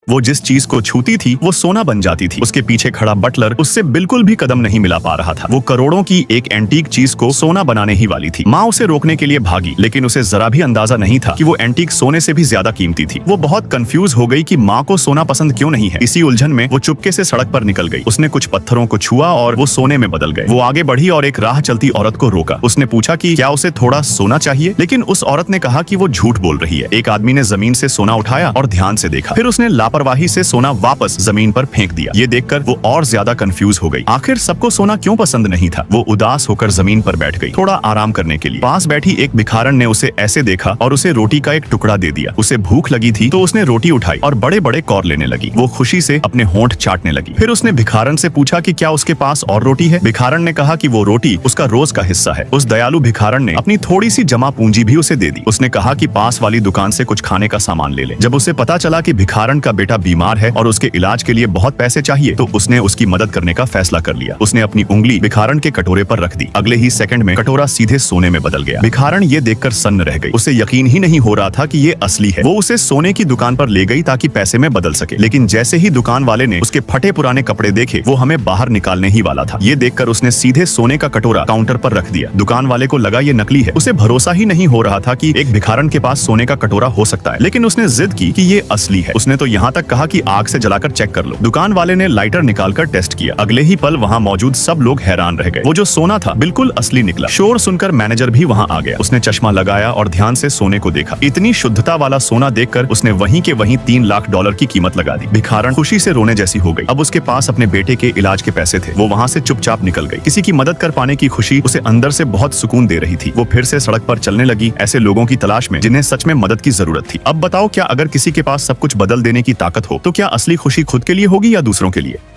वो जिस चीज को छूती थी वो सोना बन जाती थी। उसके पीछे खड़ा बटलर उससे बिल्कुल भी कदम नहीं मिला पा रहा था। वो करोड़ों की एक एंटीक चीज को सोना बनाने ही वाली थी। माँ उसे रोकने के लिए भागी, लेकिन उसे जरा भी अंदाजा नहीं था कि वो एंटीक सोने से भी ज्यादा कीमती थी। वो बहुत कंफ्यूज हो गई कि माँ को सोना पसंद क्यों नहीं है। इसी उलझन में वो चुपके से सड़क पर निकल गई। उसने कुछ पत्थरों को छुआ और वो सोने में बदल गए। वो आगे बढ़ी और एक राह चलती औरत को रोका। उसने पूछा कि क्या उसे थोड़ा सोना चाहिए, लेकिन उस औरत ने कहा कि वो झूठ बोल रही है। एक आदमी ने जमीन से सोना उठाया और ध्यान से देखा, फिर उसने लापरवाही से सोना वापस जमीन पर फेंक दिया। ये देखकर वो और ज्यादा कंफ्यूज हो गई। आखिर सबको सोना क्यों पसंद नहीं था। वो उदास होकर जमीन पर बैठ गई, थोड़ा आराम करने के लिए। पास बैठी एक भिखारन ने उसे ऐसे देखा और उसे रोटी का एक टुकड़ा दे दिया। उसे भूख लगी थी तो उसने रोटी उठाई और बड़े बड़े कौर लेने लगी। वो खुशी से अपने होंठ चाटने लगी। फिर उसने भिखारन से पूछा कि क्या उसके पास और रोटी है। भिखारन ने कहा कि वो रोटी उसका रोज का हिस्सा है। उस दयालु भिखारन ने अपनी थोड़ी सी जमा पूंजी भी उसे दे दी। उसने कहा कि पास वाली दुकान से कुछ खाने का सामान ले ले। जब उसे पता चला कि भिखारन का बेटा बीमार है और उसके इलाज के लिए बहुत पैसे चाहिए, तो उसने उसकी मदद करने का फैसला कर लिया। उसने अपनी उंगली भिखारन के कटोरे पर रख दी। अगले ही सेकंड में कटोरा सीधे सोने में बदल गया। भिखारन ये देखकर सन्न रह गई। उसे यकीन ही नहीं हो रहा था कि ये असली है। वो उसे सोने की दुकान पर ले गई ताकि पैसे में बदल सके, लेकिन जैसे ही दुकान वाले ने उसके फटे पुराने कपड़े देखे, वो हमें बाहर निकालने ही वाला था। ये देखकर उसने सीधे सोने का कटोरा काउंटर पर रख दिया। दुकान वाले को लगा ये नकली है। उसे भरोसा ही नहीं हो रहा था कि एक भिखारन के पास सोने का कटोरा हो सकता है, लेकिन उसने जिद की कि ये असली है। उसने तो यहाँ तक कहा कि आग से जलाकर चेक कर लो। दुकान वाले ने लाइटर निकालकर टेस्ट किया। अगले ही पल वहाँ मौजूद सब लोग हैरान रह गए। वो जो सोना था बिल्कुल असली निकला। शोर सुनकर मैनेजर भी वहाँ आ गया। उसने चश्मा लगाया और ध्यान से सोने को देखा। इतनी शुद्धता वाला सोना देखकर उसने वहीं के वहीं $3 लाख की कीमत लगा दी। भिखारन खुशी से रोने जैसी हो गई। अब उसके पास अपने बेटे के इलाज के पैसे थे। वो वहाँ से चुपचाप निकल गई। किसी की मदद कर पाने की खुशी उसे अंदर से बहुत सुकून दे रही थी। वो फिर से सड़क पर चलने लगी, ऐसे लोगों की तलाश में जिन्हें सच में मदद की जरूरत थी। अब बताओ, क्या अगर किसी के पास सब कुछ बदल देने की ताकत हो तो क्या असली खुशी खुद के लिए होगी या दूसरों के लिए।